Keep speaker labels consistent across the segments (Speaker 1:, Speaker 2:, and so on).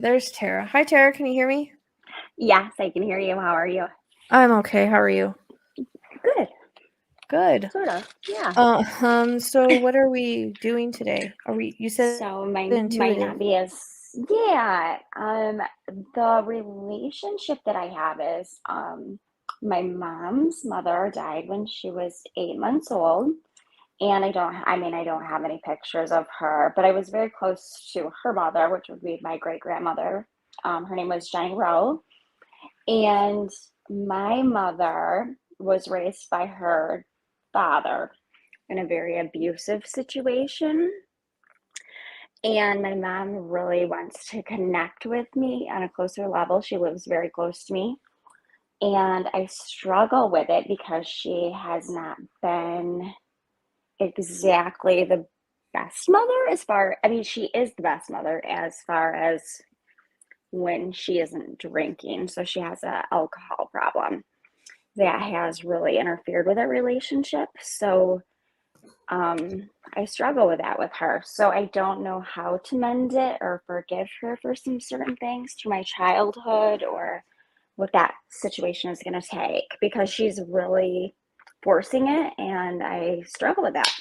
Speaker 1: There's Tara. Hi, Tara. Can you hear me?
Speaker 2: Yes, I can hear you. How are you?
Speaker 1: I'm okay. How are you?
Speaker 2: Good.
Speaker 1: Good.
Speaker 2: Sort of. Yeah.
Speaker 1: So what are we doing today? You said
Speaker 2: So mine might
Speaker 1: intuitive.
Speaker 2: not be as yeah. The relationship that I have is my mom's mother died when she was 8 months old. And I don't have any pictures of her, but I was very close to her mother, which would be my great grandmother. Her name was Jenny Rowe. And my mother was raised by her father in a very abusive situation. And my mom really wants to connect with me on a closer level. She lives very close to me. And I struggle with it because she has not been exactly the best mother she is the best mother as far as when she isn't drinking. So she has an alcohol problem that has really interfered with our relationship. So I struggle with that with her. So I don't know how to mend it or forgive her for some certain things through my childhood or what that situation is going to take because she's really forcing it and I struggle with that.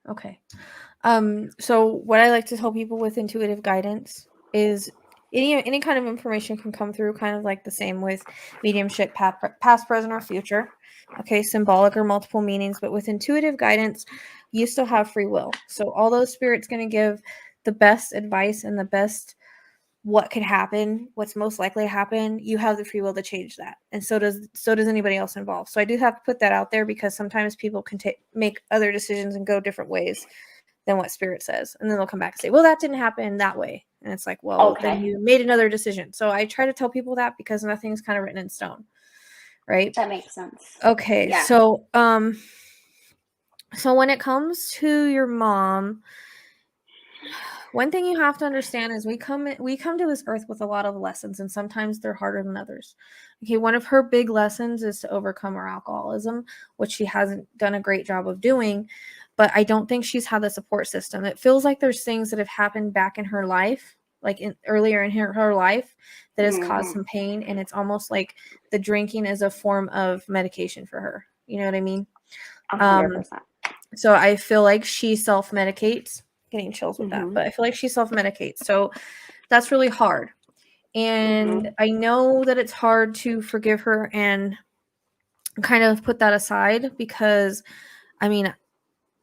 Speaker 1: Okay. So what I like to tell people with intuitive guidance is any kind of information can come through kind of like the same with mediumship, past, present, or future. Okay, symbolic or multiple meanings, but with intuitive guidance, you still have free will. So all those spirits going to give the best advice and the best what could happen, what's most likely to happen. You have the free will to change that, and so does anybody else involved. So I do have to put that out there because sometimes people can make other decisions and go different ways than what spirit says, and then they'll come back and say, well, that didn't happen that way, and it's like, well, then
Speaker 2: Okay,
Speaker 1: you made another decision. So I try to tell people that because nothing's kind of written in stone, right?
Speaker 2: that makes sense.
Speaker 1: Okay,
Speaker 2: Yeah.
Speaker 1: so when it comes to your mom, one thing you have to understand is we come to this earth with a lot of lessons, and sometimes they're harder than others. Okay, one of her big lessons is to overcome her alcoholism, which she hasn't done a great job of doing, but I don't think she's had the support system. It feels like there's things that have happened back in her life, like earlier in her life, that has caused
Speaker 2: Mm-hmm.
Speaker 1: some pain, and it's almost like the drinking is a form of medication for her. You know what I mean?
Speaker 2: A hundred
Speaker 1: Um,
Speaker 2: percent.
Speaker 1: so I feel like she self-medicates. Getting chills with that,
Speaker 2: Mm-hmm.
Speaker 1: but I feel like she self-medicates. So that's really hard.
Speaker 2: Mm-hmm.
Speaker 1: And I know that it's hard to forgive her and kind of put that aside because, I mean,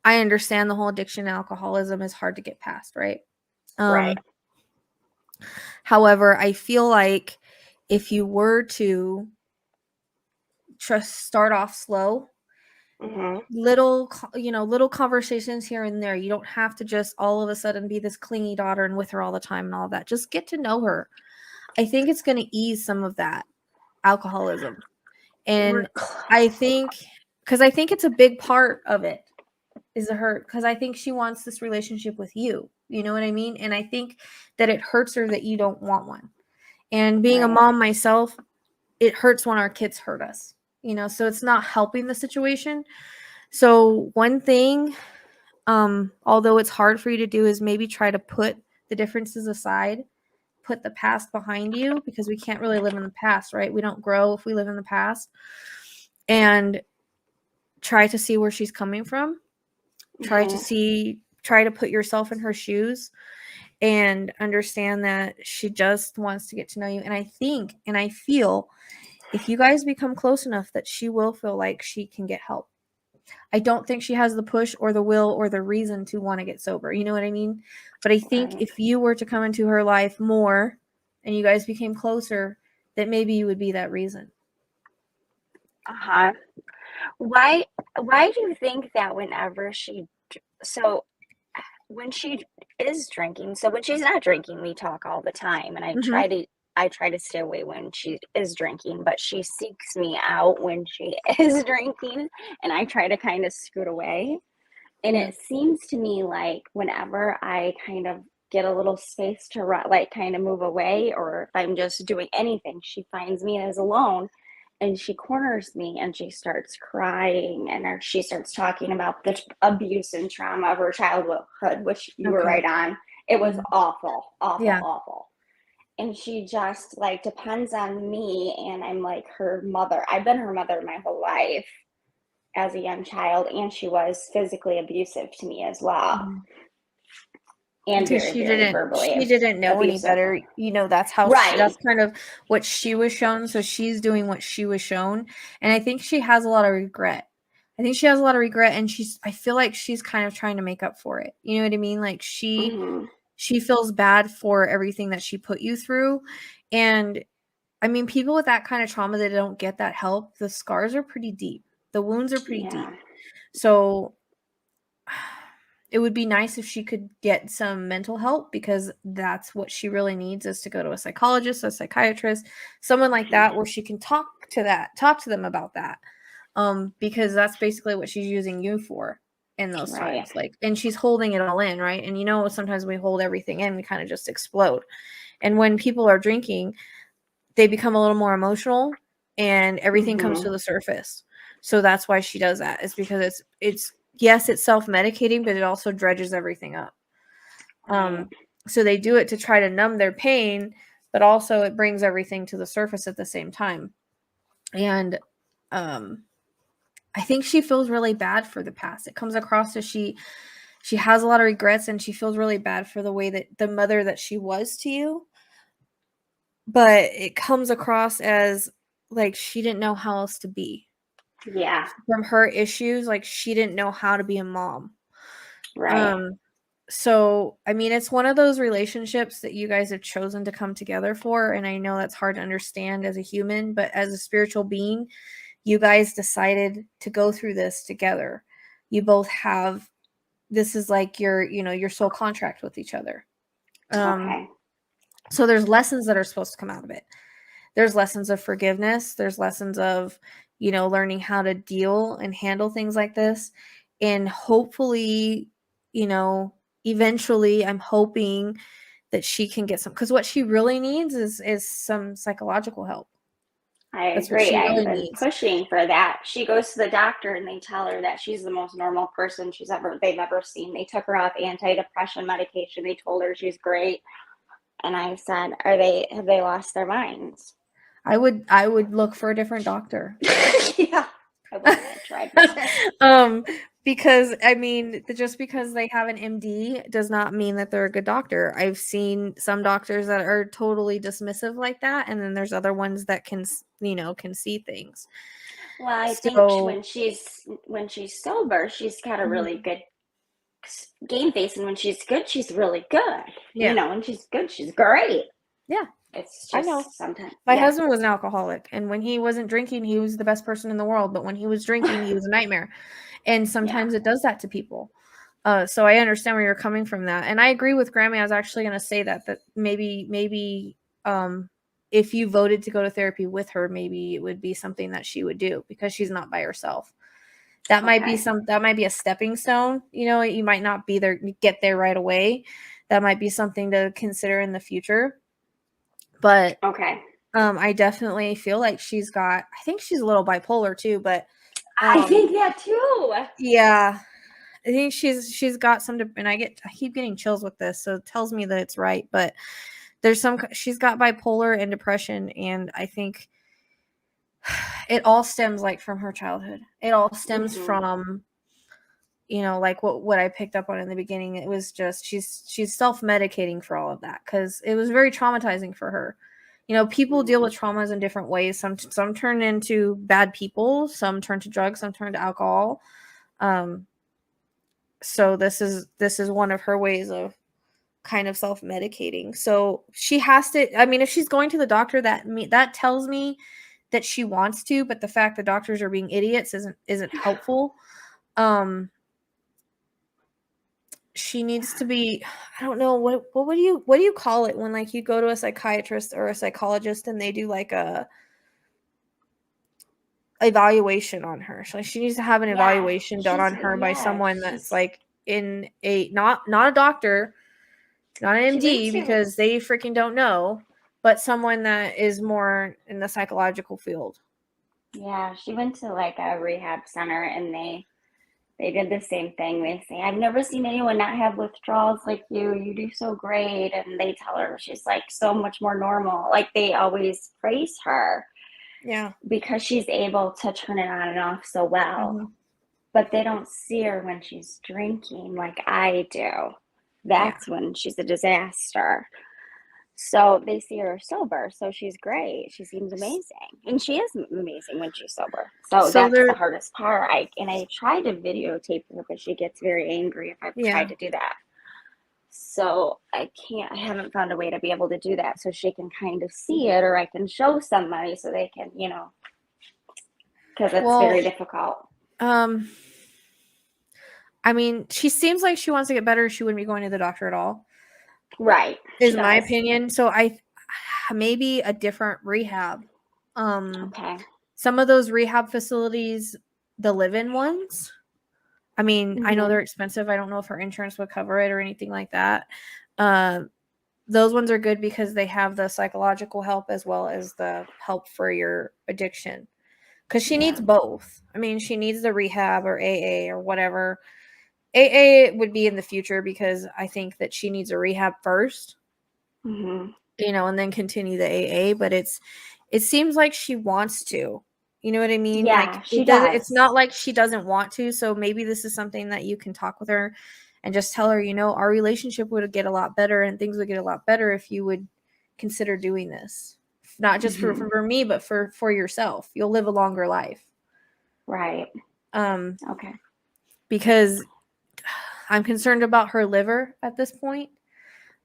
Speaker 1: I understand the whole addiction and alcoholism is hard to get past, right?
Speaker 2: Right.
Speaker 1: Um, However, I feel like if you were to start off slow,
Speaker 2: Mm-hmm.
Speaker 1: little conversations here and there. You don't have to just all of a sudden be this clingy daughter and with her all the time and all that. Just get to know her. I think it's going to ease some of that alcoholism.
Speaker 2: We're
Speaker 1: And I think, because I think it's a big part of it is her, because I think she wants this relationship with you. You know what I mean? And I think that it hurts her that you don't want one. And being a
Speaker 2: right.
Speaker 1: mom myself, it hurts when our kids hurt us, so it's not helping the situation. So one thing, although it's hard for you to do, is maybe try to put the differences aside, put the past behind you, because we can't really live in the past, right? We don't grow if we live in the past. And try to see where she's coming from.
Speaker 2: Mm-hmm.
Speaker 1: Try to put yourself in her shoes and understand that she just wants to get to know you. And I think and I feel if you guys become close enough that she will feel like she can get help. I don't think she has the push or the will or the reason to want to get sober. You know what I mean? But I think
Speaker 2: Right.
Speaker 1: if you were to come into her life more and you guys became closer, that maybe you would be that reason.
Speaker 2: Uh-huh. Why why do you think that so when she is drinking, so when she's not drinking, we talk all the time and
Speaker 1: Mm-hmm.
Speaker 2: I try to stay away when she is drinking, but she seeks me out when she is drinking and I try to kind of scoot away. And
Speaker 1: Yeah.
Speaker 2: it seems to me like whenever I kind of get a little space to kind of move away, or if I'm just doing anything, she finds me as alone and she corners me and she starts crying and she starts talking about the abuse and trauma of her childhood, which you were
Speaker 1: Okay.
Speaker 2: right on. It was
Speaker 1: Mhm.
Speaker 2: awful, awful,
Speaker 1: Yeah.
Speaker 2: awful. and she just like depends on me, and I'm like her mother. I've been her mother my whole life as a young child, and she was physically abusive to me as well,
Speaker 1: Mhm.
Speaker 2: and
Speaker 1: Because
Speaker 2: very, very
Speaker 1: she
Speaker 2: verbally
Speaker 1: didn't know any
Speaker 2: abusive.
Speaker 1: better. That's how
Speaker 2: Right.
Speaker 1: that's kind of what she was shown. So she's doing what she was shown. And I think she has a lot of regret. And I feel like she's kind of trying to make up for it. You know what I mean? Like
Speaker 2: Hmm.
Speaker 1: she feels bad for everything that she put you through. And I mean, people with that kind of trauma that don't get that help, the scars are pretty deep. The wounds are pretty deep.
Speaker 2: Yeah.
Speaker 1: So it would be nice if she could get some mental help, because that's what she really needs, is to go to a psychologist, a psychiatrist, someone like
Speaker 2: Hmm.
Speaker 1: that, where she can talk to them about that. Because that's basically what she's using you for in those
Speaker 2: Right.
Speaker 1: times. Like, and she's holding it all in, right? And sometimes we hold everything in, we kind of just explode. And when people are drinking, they become a little more emotional and everything comes
Speaker 2: Hmm.
Speaker 1: to the surface. So that's why she does that. Is because it's yes, it's self-medicating, but it also dredges everything up.
Speaker 2: Right.
Speaker 1: So they do it to try to numb their pain, but also it brings everything to the surface at the same time. And um I think she feels really bad for the past. It comes across as she has a lot of regrets, and she feels really bad for the way that the mother that she was to you. But it comes across as like she didn't know how else to be.
Speaker 2: Yeah.
Speaker 1: From her issues, like she didn't know how to be a mom.
Speaker 2: Right.
Speaker 1: Um so I mean, it's one of those relationships that you guys have chosen to come together for, and I know that's hard to understand as a human, but as a spiritual being, you guys decided to go through this together. You both have this is like your soul contract with each other. Um
Speaker 2: Okay.
Speaker 1: so there's lessons that are supposed to come out of it. There's lessons of forgiveness, there's lessons of learning how to deal and handle things like this. And hopefully, you know eventually, I'm hoping that she can get some, because what she really needs is some psychological help.
Speaker 2: I
Speaker 1: That's what
Speaker 2: agree.
Speaker 1: she
Speaker 2: I've
Speaker 1: really
Speaker 2: been
Speaker 1: needs.
Speaker 2: pushing for that. She goes to the doctor and they tell her that she's the most normal person they've ever seen. They took her off antidepressant medication. They told her she's great. And I said, have they lost their minds?
Speaker 1: I would look for a different doctor.
Speaker 2: Yeah. I wouldn't have tried that.
Speaker 1: um because I mean, just because they have an MD does not mean that they're a good doctor. I've seen some doctors that are totally dismissive like that, and then there's other ones that can see things.
Speaker 2: Well, I think
Speaker 1: So
Speaker 2: when she's sober, she's got a really
Speaker 1: mhm,
Speaker 2: good game face, and when she's good, she's really good.
Speaker 1: yeah,
Speaker 2: When she's good, she's great.
Speaker 1: yeah,
Speaker 2: It's
Speaker 1: I know.
Speaker 2: just sometimes,
Speaker 1: My
Speaker 2: yeah,
Speaker 1: husband was an alcoholic, and when he wasn't drinking, he was the best person in the world, but when he was drinking, he was a nightmare. And
Speaker 2: yeah.
Speaker 1: sometimes it does that to people. So I understand where you're coming from that. And I agree with Grammy. I was actually going to say that maybe if you voted to go to therapy with her, maybe it would be something that she would do, because she's not by herself.
Speaker 2: Okay,
Speaker 1: That might be a stepping stone. You might not get there right away. That might be something to consider in the future. But
Speaker 2: okay.
Speaker 1: I definitely feel like I think she's a little bipolar too, but
Speaker 2: I
Speaker 1: um
Speaker 2: think that too.
Speaker 1: yeah, I think she's got some and I keep getting chills with this, so it tells me that it's right. But she's got bipolar and depression, and I think it all stems like from her childhood. It all stems
Speaker 2: Hmm.
Speaker 1: from like what I picked up on in the beginning. It was just she's self-medicating for all of that, because it was very traumatizing for her. People deal
Speaker 2: Hmm.
Speaker 1: with traumas in different ways. Some turn into bad people, some turn to drugs, some turn to alcohol. um so this is one of her ways of kind of self-medicating. So she has to, I mean, if she's going to the doctor, that tells me that she wants to, but the fact that doctors are being idiots isn't helpful. um she needs to be, I don't know, what do you call it when like you go to a psychiatrist or a psychologist and they do like a evaluation on her. So she needs to have an
Speaker 2: Yeah,
Speaker 1: evaluation done on her by someone that's
Speaker 2: she's
Speaker 1: like in a not a doctor, not an
Speaker 2: she went
Speaker 1: MD,
Speaker 2: to
Speaker 1: because they freaking don't know, but someone that is more in the psychological field.
Speaker 2: yeah, she went to like a rehab center, and They did the same thing. They say, I've never seen anyone not have withdrawals like you. You do so great. And they tell her she's like so much more normal. Like they always praise her
Speaker 1: Yeah.
Speaker 2: because she's able to turn it on and off so well.
Speaker 1: Mm-hmm.
Speaker 2: But they don't see her when she's drinking like I do. That's when she's a disaster. So they see her sober. So she's great. She seems amazing. And she is amazing when she's sober. So
Speaker 1: So
Speaker 2: that's the
Speaker 1: there,
Speaker 2: hardest part. I tried to videotape her, but she gets very angry if I've tried to do that. So I haven't found a way to be able to do that so she can kind of see it, or I can show somebody so they can, because it's very difficult.
Speaker 1: I mean, she seems like she wants to get better. She wouldn't be going to the doctor at all.
Speaker 2: Right.
Speaker 1: Is my opinion. So maybe a different rehab.
Speaker 2: Okay.
Speaker 1: Some of those rehab facilities, the live-in ones, I mean, I know they're expensive. I don't know if her insurance would cover it or anything like that. Those ones are good because they have the psychological help as well as the help for your addiction. Because she needs both. I mean, she needs the rehab or AA or whatever. AA would be in the future because I think that she needs a rehab first, and then continue the AA. But it seems like she wants to. You know what I mean?
Speaker 2: Yeah,
Speaker 1: like
Speaker 2: she does.
Speaker 1: It's not like she doesn't want to. So maybe this is something that you can talk with her and just tell her, our relationship would get a lot better and things would get a lot better if you would consider doing this. Not just for me, but for yourself. You'll live a longer life.
Speaker 2: Right. Okay.
Speaker 1: Because I'm concerned about her liver at this point.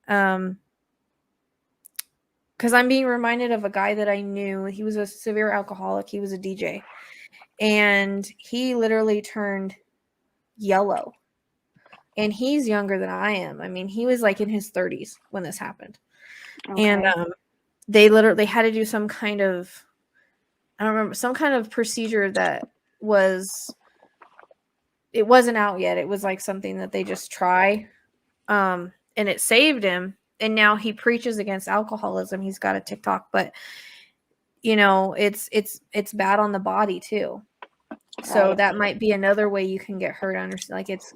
Speaker 1: Because I'm being reminded of a guy that I knew. He was a severe alcoholic. He was a DJ. And he literally turned yellow. And he's younger than I am. I mean, he was like in his 30s when this happened. Okay. And they had to do some kind of, I don't remember, some kind of procedure that it wasn't out yet. It was like something that they just try. And it saved him. And now he preaches against alcoholism. He's got a TikTok, but it's bad on the body too. So that might be another way you can get her to understand. Like it's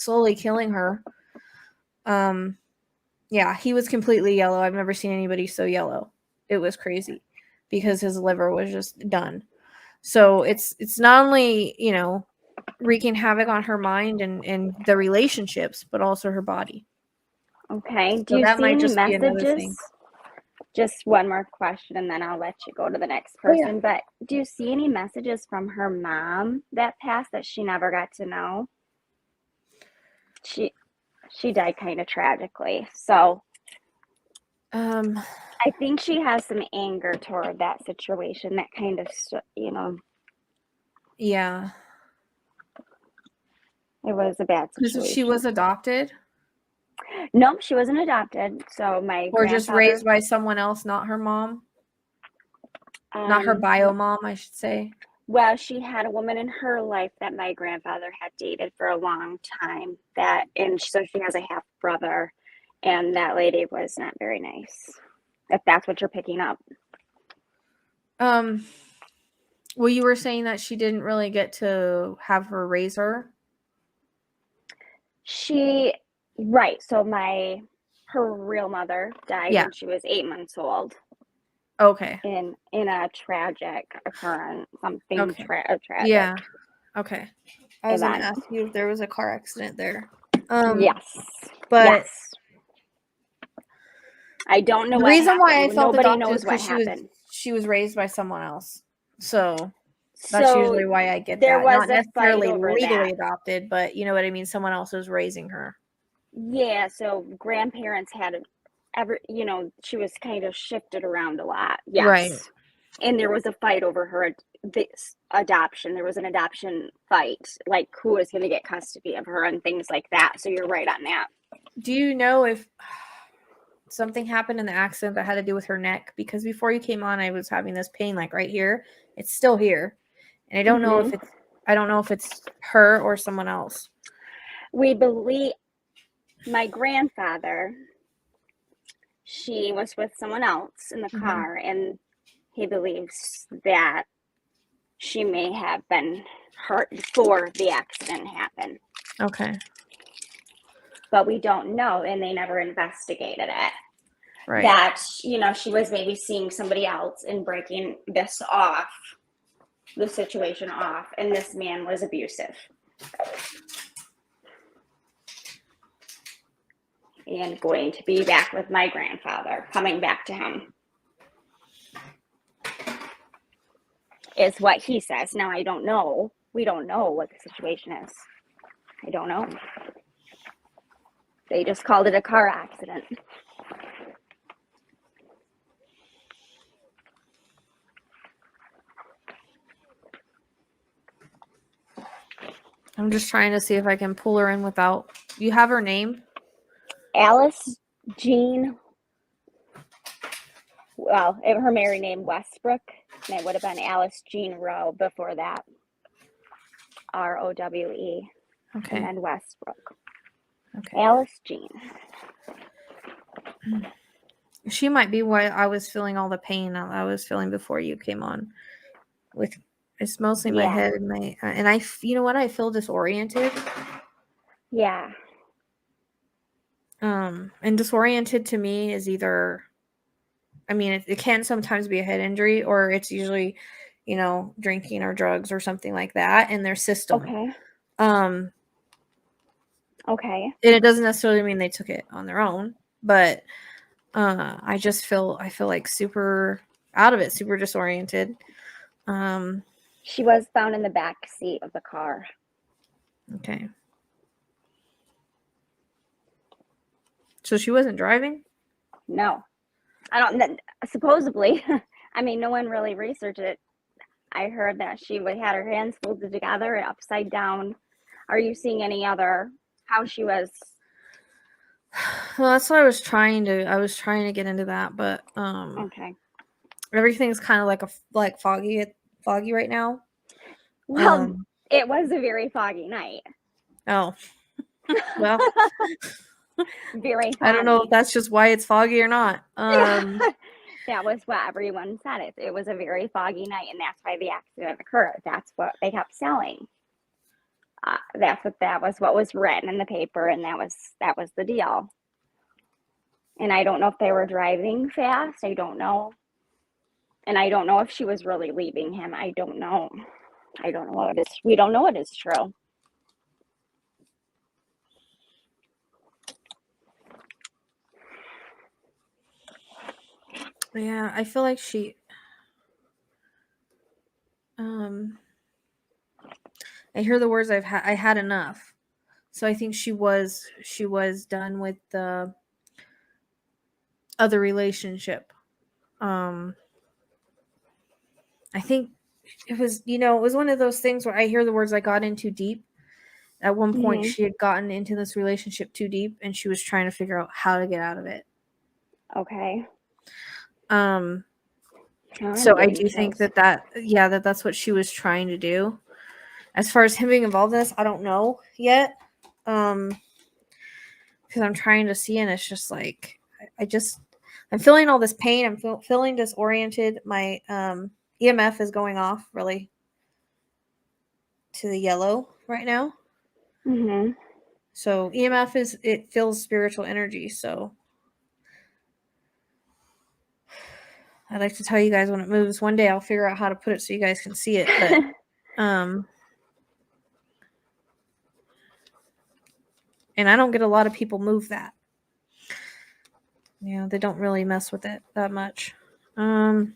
Speaker 1: slowly killing her. Yeah, he was completely yellow. I've never seen anybody so yellow. It was crazy because his liver was just done. So it's not only, wreaking havoc on her mind and the relationships, but also her body.
Speaker 2: Okay.
Speaker 1: So
Speaker 2: do you
Speaker 1: that
Speaker 2: see
Speaker 1: might
Speaker 2: any
Speaker 1: just be another
Speaker 2: messages?
Speaker 1: thing.
Speaker 2: Just one more question and then I'll let you go to the next person. But do you see any messages from her mom that passed that she never got to know? She died kind of tragically. So I think she has some anger toward that situation, that kind of,
Speaker 1: Yeah.
Speaker 2: It was a bad situation.
Speaker 1: Because she was adopted?
Speaker 2: Nope, she wasn't adopted. So
Speaker 1: or just raised by someone else, not her mom? Not her bio mom, I should say.
Speaker 2: Well, she had a woman in her life that my grandfather had dated for a long time. And so she has a half brother, and that lady was not very nice. If that's what you're picking up.
Speaker 1: Well, you were saying that she didn't really get to have her raise her.
Speaker 2: Right. So her real mother died when she was 8 months old.
Speaker 1: Okay.
Speaker 2: In a tragic occurrence, something tragic.
Speaker 1: Yeah. Okay. I was going to ask you if there was a car accident there.
Speaker 2: Yes.
Speaker 1: But
Speaker 2: yes. I don't know.
Speaker 1: The
Speaker 2: what
Speaker 1: reason
Speaker 2: happened.
Speaker 1: why I felt
Speaker 2: Nobody
Speaker 1: adopted
Speaker 2: knows
Speaker 1: is
Speaker 2: what
Speaker 1: because
Speaker 2: happened.
Speaker 1: she was raised by someone else. So that's usually why I get
Speaker 2: there
Speaker 1: that.
Speaker 2: Was
Speaker 1: Not necessarily legally
Speaker 2: that.
Speaker 1: adopted, but you know what I mean? Someone else was raising her.
Speaker 2: Yeah, so grandparents had she was kind of shifted around a lot. Yes. Right. And there was a fight over her adoption. There was an adoption fight, like who was going to get custody of her and things like that. So you're right on that.
Speaker 1: Do you know if something happened in the accident that had to do with her neck? Because before you came on, I was having this pain like right here. It's still here. And I don't know if it's her or someone else.
Speaker 2: We believe my grandfather, she was with someone else in the car, and he believes that she may have been hurt before the accident happened.
Speaker 1: Okay.
Speaker 2: But we don't know, and they never investigated it.
Speaker 1: Right.
Speaker 2: That, you know, she was maybe seeing somebody else and breaking this off, the situation off, and this man was abusive. And going to be back with my grandfather, coming back to him, is what he says. Now, I don't know. We don't know what the situation is. I don't know. They just called it a car accident.
Speaker 1: I'm just trying to see if I can pull her in without. You have her name?
Speaker 2: Alice Jean, well, her married name Westbrook, and it would have been Alice Jean Rowe before that. Rowe.
Speaker 1: Okay.
Speaker 2: And then Westbrook.
Speaker 1: Okay.
Speaker 2: Alice Jean.
Speaker 1: She might be why I was feeling all the pain I was feeling before you came on. It's mostly my head and you know what? I feel disoriented.
Speaker 2: Yeah.
Speaker 1: And disoriented to me is either, I mean, it can sometimes be a head injury, or it's usually, you know, drinking or drugs or something like that in their system.
Speaker 2: Okay. Okay.
Speaker 1: And it doesn't necessarily mean they took it on their own, but I feel like super out of it, super disoriented.
Speaker 2: She was found in the back seat of the car.
Speaker 1: Okay. So she wasn't driving?
Speaker 2: No. I don't, supposedly. I mean, no one really researched it. I heard that she had her hands folded together and upside down. Are you seeing any other, how she was?
Speaker 1: Well, that's what I was trying to get into that, but
Speaker 2: Okay.
Speaker 1: everything's kind of like foggy right now.
Speaker 2: Well, it was a very foggy night.
Speaker 1: Oh. Well,
Speaker 2: very foggy.
Speaker 1: I don't know if that's just why it's foggy or not.
Speaker 2: That was what everyone said. It was a very foggy night, and that's why the accident occurred. That's what they kept selling. That was what was written in the paper, and that was the deal. And I don't know if they were driving fast. I don't know. And I don't know if she was really leaving him. I don't know. I don't know what it is. We don't know what is true.
Speaker 1: Yeah, I feel like I hear the words I had enough. So I think she was done with the other relationship. I think it was one of those things where I hear the words I got in too deep. At one point, she had gotten into this relationship too deep, and she was trying to figure out how to get out of it.
Speaker 2: Okay.
Speaker 1: So I do think that's what she was trying to do. As far as him being involved in this, I don't know yet. Because I'm trying to see, and it's just like I'm feeling all this pain. I'm feeling disoriented. My EMF is going off really to the yellow right now. So EMF it feels spiritual energy. So I'd like to tell you guys when it moves. One day I'll figure out how to put it so you guys can see it. But and I don't get a lot of people move that. Yeah, they don't really mess with it that much. Do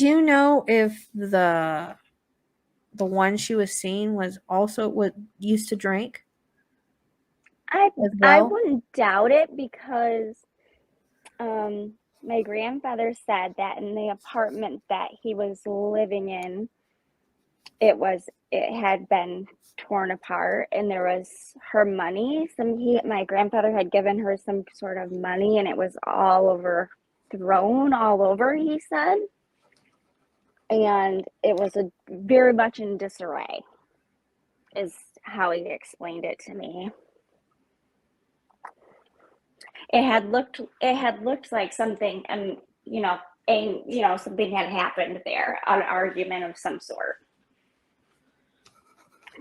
Speaker 1: you know if the one she was seeing was also what used to drink?
Speaker 2: I wouldn't doubt it, because my grandfather said that in the apartment that he was living in, it had been torn apart, and there was her money. My grandfather had given her some sort of money, and it was thrown all over, he said. And it was very much in disarray, is how he explained it to me. It had looked like something, and something had happened there, an argument of some sort,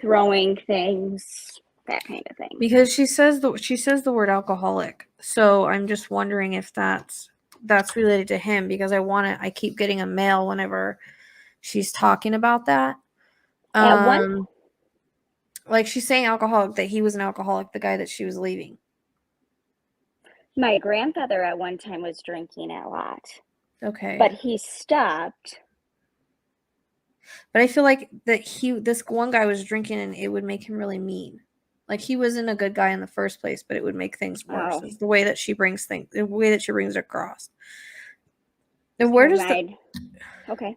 Speaker 2: throwing things, that kind of thing.
Speaker 1: Because she says the word alcoholic. So I'm just wondering if that's related to him, because I keep getting a mail whenever she's talking about that.
Speaker 2: At one,
Speaker 1: Like she's saying alcoholic, that he was an alcoholic, the guy that she was leaving.
Speaker 2: my grandfather at one time was drinking a lot,
Speaker 1: Okay.
Speaker 2: but he stopped.
Speaker 1: But I feel like that this one guy was drinking and it would make him really mean. Like he wasn't a good guy in the first place, but it would make things worse.
Speaker 2: Oh.
Speaker 1: It's the way that she brings things, the way that she brings it across. And where does
Speaker 2: okay.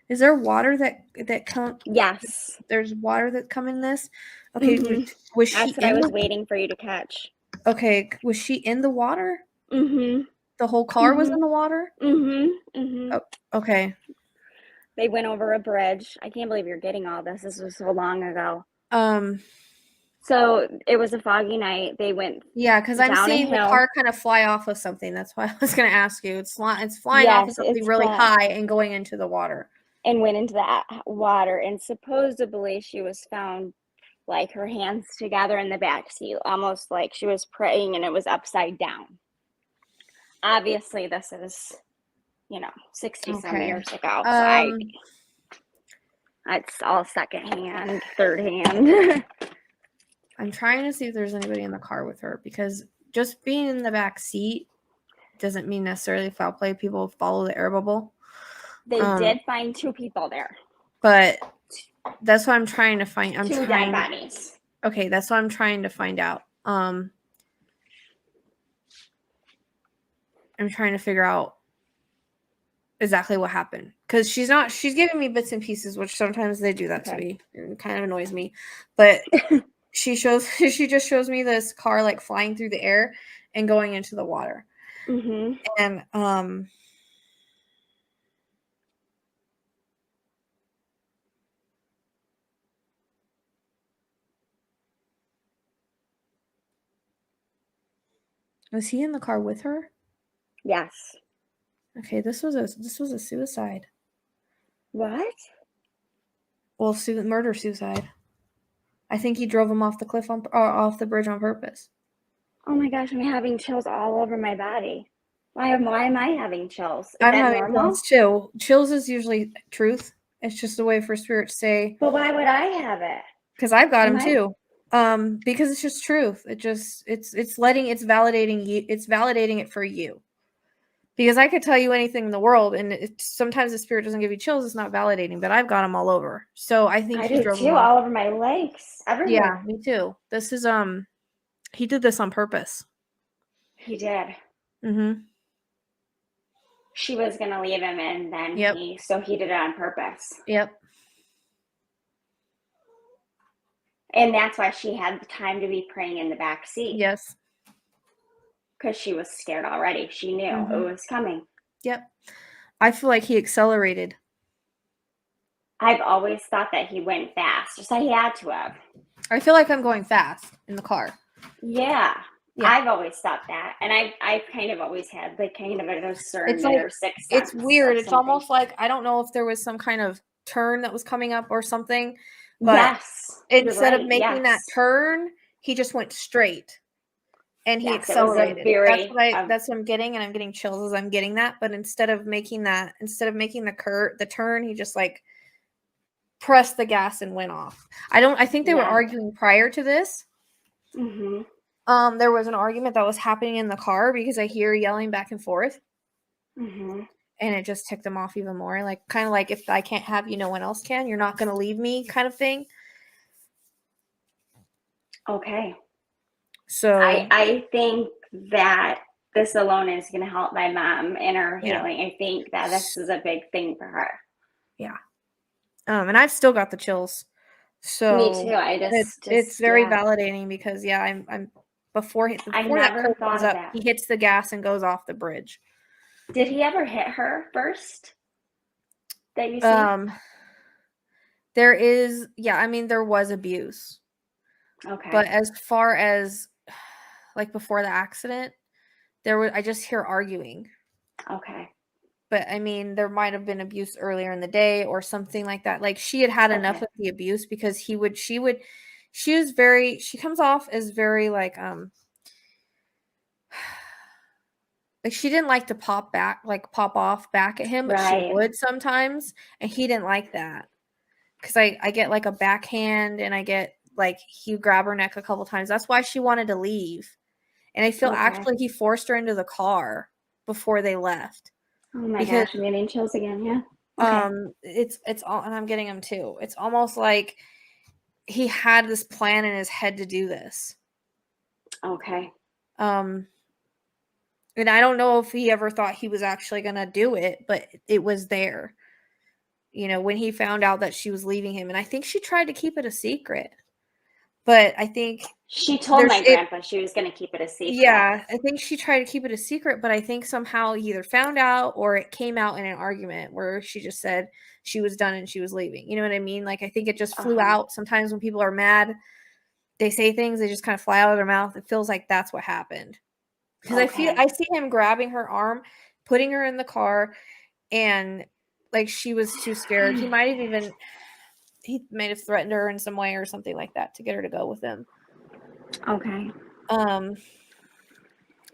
Speaker 1: Is there water that come?
Speaker 2: Yes.
Speaker 1: There's water that come in this. Okay, was she?
Speaker 2: That's what I was waiting for you to catch.
Speaker 1: Okay, was she in the water?
Speaker 2: Mm-hmm.
Speaker 1: The whole car was in the water?
Speaker 2: Mm-hmm. Mm-hmm.
Speaker 1: Oh, okay.
Speaker 2: They went over a bridge. I can't believe you're getting all this. This was so long ago. So it was a foggy night. They went.
Speaker 1: Yeah, because I'm seeing the car kind of fly off of something. That's why I was going to ask you. It's flying off of something really high and going into the water.
Speaker 2: And went into that water. And supposedly she was found, like, her hands together in the back seat, almost like she was praying and it was upside down. Obviously, this is, 60-some years ago. So it's all secondhand, third hand.
Speaker 1: I'm trying to see if there's anybody in the car with her, because just being in the back seat doesn't mean necessarily foul play. People follow the air bubble.
Speaker 2: They did find 2 people there.
Speaker 1: But that's what I'm trying to find.
Speaker 2: 2 dead bodies.
Speaker 1: Okay, that's what I'm trying to find out. I'm trying to figure out exactly what happened, because she's giving me bits and pieces, which sometimes they do that to me. It kind of annoys me. But she just shows me this car like flying through the air and going into the water.
Speaker 2: Mm-hmm.
Speaker 1: And was he in the car with her?
Speaker 2: Yes.
Speaker 1: Okay, this was a suicide.
Speaker 2: What?
Speaker 1: Well, murder suicide. I think he drove him off the cliff off the bridge on purpose.
Speaker 2: Oh my gosh, I'm having chills all over my body. Why am I having chills? Is
Speaker 1: I'm
Speaker 2: that
Speaker 1: having
Speaker 2: normal?
Speaker 1: chills. Chills is usually truth. It's just a way for spirit to say.
Speaker 2: But why would I have it?
Speaker 1: Because I've got him too. Because it's just truth. It's validating you. It's validating it for you. Because I could tell you anything in the world, and sometimes the spirit doesn't give you chills. It's not validating, but I've got them all over. So I think
Speaker 2: he drove too, all over my legs, everywhere.
Speaker 1: Yeah, me too. This is he did this on purpose.
Speaker 2: He did.
Speaker 1: Mm-hmm.
Speaker 2: She was gonna leave him, and then he did it on purpose.
Speaker 1: Yep.
Speaker 2: And that's why she had the time to be praying in the back seat.
Speaker 1: Yes.
Speaker 2: Because she was scared already. She knew it was coming.
Speaker 1: Yep. I feel like he accelerated.
Speaker 2: I've always thought that he went fast. Just he had to have.
Speaker 1: I feel like I'm going fast in the car.
Speaker 2: Yeah. I've always thought that. And I've kind of always had like kind of a discernment or sixth sense.
Speaker 1: It's weird. It's almost like, I don't know if there was some kind of turn that was coming up or something. But instead of making that turn, he just went straight. And he accelerated. That's what I'm getting, and I'm getting chills as I'm getting that. But instead of making the turn, he just like pressed the gas and went off. I think they were arguing prior to this.
Speaker 2: Mm-hmm.
Speaker 1: There was an argument that was happening in the car because I hear yelling back and forth.
Speaker 2: Mm-hmm.
Speaker 1: And it just ticked them off even more. Like, kind of like, if I can't have you, no one else can. You're not going to leave me, kind of thing.
Speaker 2: Okay.
Speaker 1: So
Speaker 2: I think that this alone is going to help my mom in her healing. I think that this is a big thing for her.
Speaker 1: Yeah. And I've still got the chills. So
Speaker 2: me too.
Speaker 1: It's very validating because I'm before that curve goes up, he hits the gas and goes off the bridge.
Speaker 2: Did he ever hit her first? That you see?
Speaker 1: There is, there was abuse.
Speaker 2: Okay.
Speaker 1: But as far as like before the accident, I just hear arguing.
Speaker 2: Okay.
Speaker 1: But I mean, there might have been abuse earlier in the day or something like that. Like she had had enough
Speaker 2: Okay.
Speaker 1: of the abuse because she was she comes off as very like she didn't like to pop off back at him, but she
Speaker 2: Right.
Speaker 1: would sometimes, and he didn't like that. Because I get like a backhand and I get like he grab her neck a couple times. That's why she wanted to leave. And I feel
Speaker 2: Okay.
Speaker 1: actually he forced her into the car before they left.
Speaker 2: Oh my
Speaker 1: Because
Speaker 2: gosh, I'm getting chills again. Yeah. Okay.
Speaker 1: it's all, and I'm getting them too. It's almost like he had this plan in his head to do this.
Speaker 2: Okay.
Speaker 1: Um and I don't know if he ever thought he was actually going to do it, but it was there. When he found out that she was leaving him, and I think she tried to keep it a secret. But I think
Speaker 2: She told
Speaker 1: there's
Speaker 2: my
Speaker 1: it
Speaker 2: grandpa she was going to keep it a secret.
Speaker 1: yeah, I think she tried to keep it a secret, but I think somehow he either found out or it came out in an argument where she just said she was done and she was leaving. You know what I mean? Like I think it just flew
Speaker 2: Uh-huh.
Speaker 1: out. Sometimes when people are mad, they say things, they just kind of fly out of their mouth. It feels like that's what happened. Because
Speaker 2: Okay.
Speaker 1: I see him grabbing her arm, putting her in the car, and like she was too scared. He might have threatened her in some way or something like that to get her to go with him.
Speaker 2: Okay.
Speaker 1: Um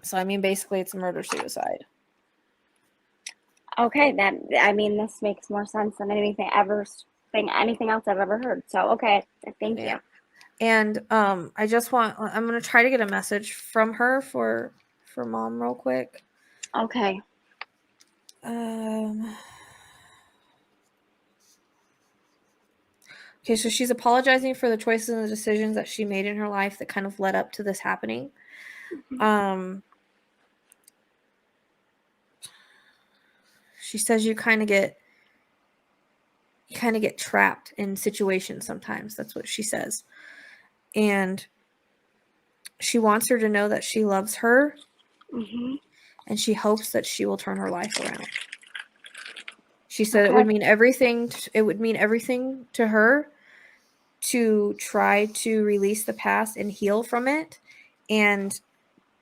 Speaker 1: so I mean basically it's a murder suicide.
Speaker 2: Okay, this makes more sense than anything else I've ever heard. So, okay, thank
Speaker 1: Yeah.
Speaker 2: you.
Speaker 1: And I'm gonna try to get a message from her for mom real quick.
Speaker 2: Okay.
Speaker 1: Okay, so she's apologizing for the choices and the decisions that she made in her life that kind of led up to this happening. She says you kind of get trapped in situations sometimes. That's what she says. And she wants her to know that she loves her, and she hopes that she will turn her life around. She said it would mean everything. It would mean everything to her to try to release the past and heal from it and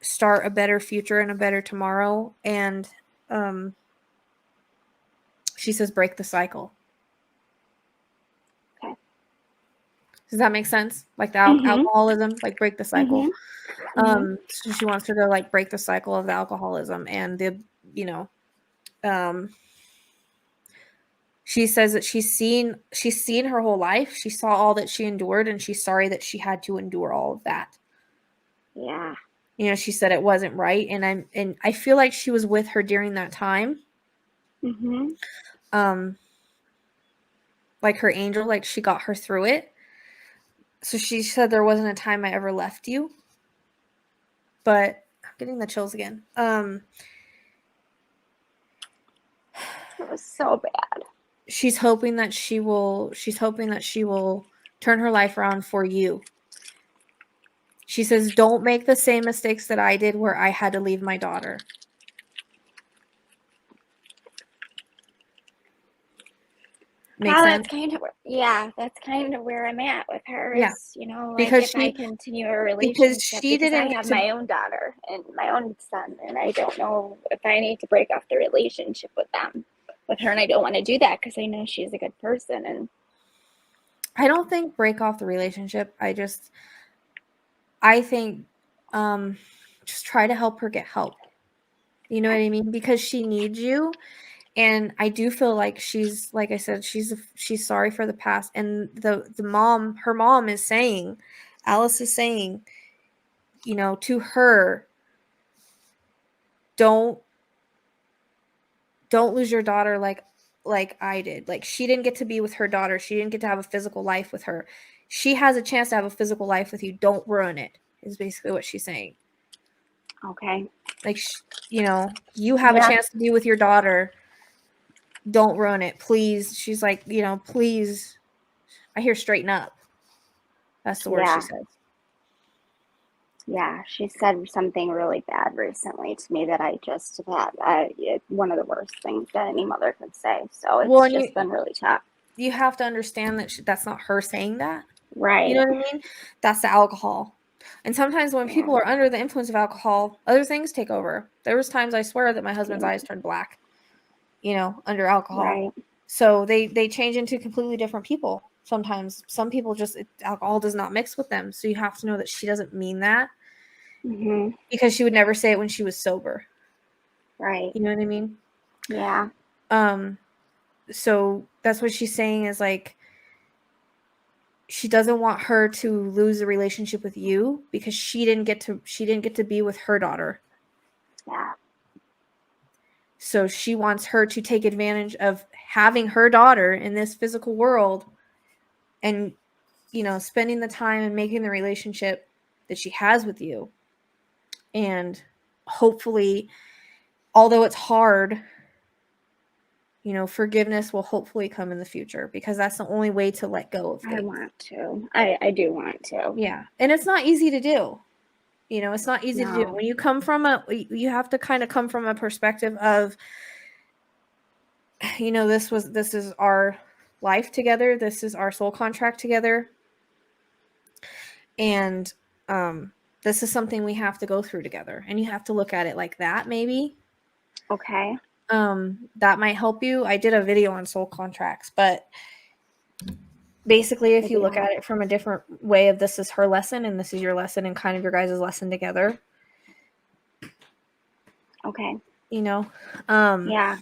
Speaker 1: start a better future and a better tomorrow. And she says break the cycle.
Speaker 2: Okay.
Speaker 1: Does that make sense? Like the alcoholism, like break the cycle. So she wants her to like break the cycle of the alcoholism and she says that she's seen her whole life. She saw all that she endured, and she's sorry that she had to endure all of that.
Speaker 2: Yeah.
Speaker 1: She said it wasn't right, and I feel like she was with her during that time. Like her angel, like she got her through it. So she said there wasn't a time I ever left you. But I'm getting the chills again.
Speaker 2: It was so bad.
Speaker 1: She's hoping that she will turn her life around for you. She says, don't make the same mistakes that I did where I had to leave my daughter. Make sense?
Speaker 2: That's kind of where I'm at with her.
Speaker 1: Yeah.
Speaker 2: Is, like
Speaker 1: Because
Speaker 2: if I continue a
Speaker 1: because
Speaker 2: relationship,
Speaker 1: she
Speaker 2: because I
Speaker 1: didn't get
Speaker 2: have
Speaker 1: to
Speaker 2: my own daughter and my own son, and I don't know if I need to break off the relationship with her, and I don't want to do that because I know she's a good person. And
Speaker 1: I don't think break off the relationship. I think just try to help her get help. You know what I mean? Because she needs you. And I do feel like she's, like I said, she's sorry for the past. And her mom is saying, Alice is saying, to her, don't lose your daughter like I did. Like she didn't get to be with her daughter. She didn't get to have a physical life with her. She has a chance to have a physical life with you. Don't ruin it, is basically what she's saying.
Speaker 2: okay.
Speaker 1: Like, you have a chance to be with your daughter. Don't ruin it, please. She's like, please. I hear straighten up. That's the word she says.
Speaker 2: Yeah, she said something really bad recently to me that one of the worst things that any mother could say. So it's been really tough.
Speaker 1: You have to understand that that's not her saying that.
Speaker 2: Right.
Speaker 1: You know what I mean? That's the alcohol. And sometimes when
Speaker 2: Yeah.
Speaker 1: people are under the influence of alcohol, other things take over. There was times I swear that my husband's
Speaker 2: Yeah.
Speaker 1: eyes turned black, you know, under alcohol.
Speaker 2: Right.
Speaker 1: So they change into completely different people. Sometimes some people just alcohol does not mix with them. So you have to know that she doesn't mean that
Speaker 2: Mhm.
Speaker 1: because she would never say it when she was sober.
Speaker 2: Right.
Speaker 1: You know what I mean?
Speaker 2: Yeah.
Speaker 1: So that's what she's saying is like she doesn't want her to lose the relationship with you because she didn't get to be with her daughter.
Speaker 2: Yeah.
Speaker 1: So she wants her to take advantage of having her daughter in this physical world and, you know, spending the time and making the relationship that she has with you. And hopefully, although it's hard, you know, forgiveness will hopefully come in the future because that's the only way to let go of things.
Speaker 2: I want to. I do want to.
Speaker 1: Yeah. And it's not easy to do. You know, it's not easy to do.
Speaker 2: No.
Speaker 1: When you come from you have to kind of come from a perspective of, you know, this is our life together. This is our soul contract together. And this is something we have to go through together. And you have to look at it like that, maybe.
Speaker 2: Okay.
Speaker 1: That might help you. I did a video on soul contracts, but basically if you look at it from a different way of this is her lesson and this is your lesson and kind of your guys' lesson together.
Speaker 2: Okay.
Speaker 1: You know?
Speaker 2: Yeah.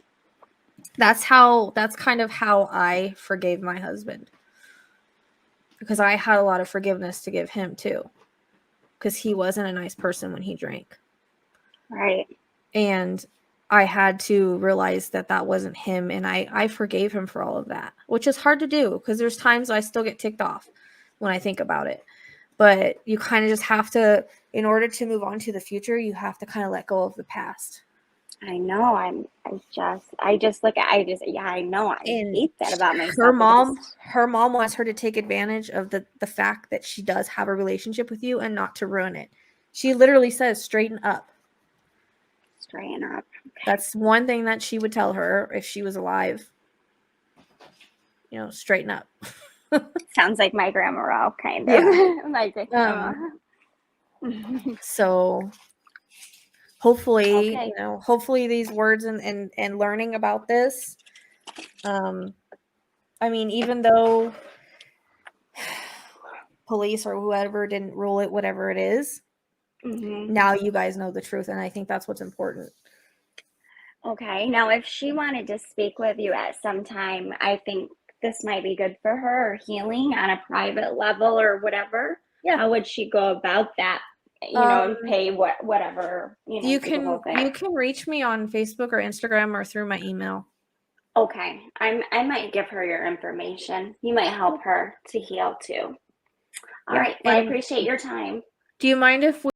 Speaker 1: That's kind of how I forgave my husband. Because I had a lot of forgiveness to give him too. Because he wasn't a nice person when he drank.
Speaker 2: Right.
Speaker 1: And I had to realize that that wasn't him. And I forgave him for all of that. Which is hard to do. Because there's times I still get ticked off when I think about it. But you kind of just have to, in order to move on to the future, you have to kind of let go of the past.
Speaker 2: I know. I know. I
Speaker 1: And
Speaker 2: hate that about myself.
Speaker 1: her mom wants her to take advantage of the fact that she does have a relationship with you and not to ruin it. She literally says, straighten up.
Speaker 2: Straighten up. Okay.
Speaker 1: That's one thing that she would tell her if she was alive. You know, straighten up.
Speaker 2: Sounds like my grandma, kind of.
Speaker 1: Yeah.
Speaker 2: My grandma.
Speaker 1: So hopefully,
Speaker 2: Okay.
Speaker 1: you know, hopefully these words and learning about this, I mean, even though police or whoever didn't rule it, whatever it is, now you guys know the truth, and I think that's what's important.
Speaker 2: Okay. Now, if she wanted to speak with you at some time, I think this might be good for her, or healing on a private level or whatever.
Speaker 1: Yeah.
Speaker 2: How would she go about that? You know, and pay whatever, you know,
Speaker 1: You
Speaker 2: do the whole thing.
Speaker 1: can reach me on Facebook or Instagram or through my email.
Speaker 2: Okay. I might give her your information. You might help her to heal too. All right. Well, I appreciate your time.
Speaker 1: Do you mind if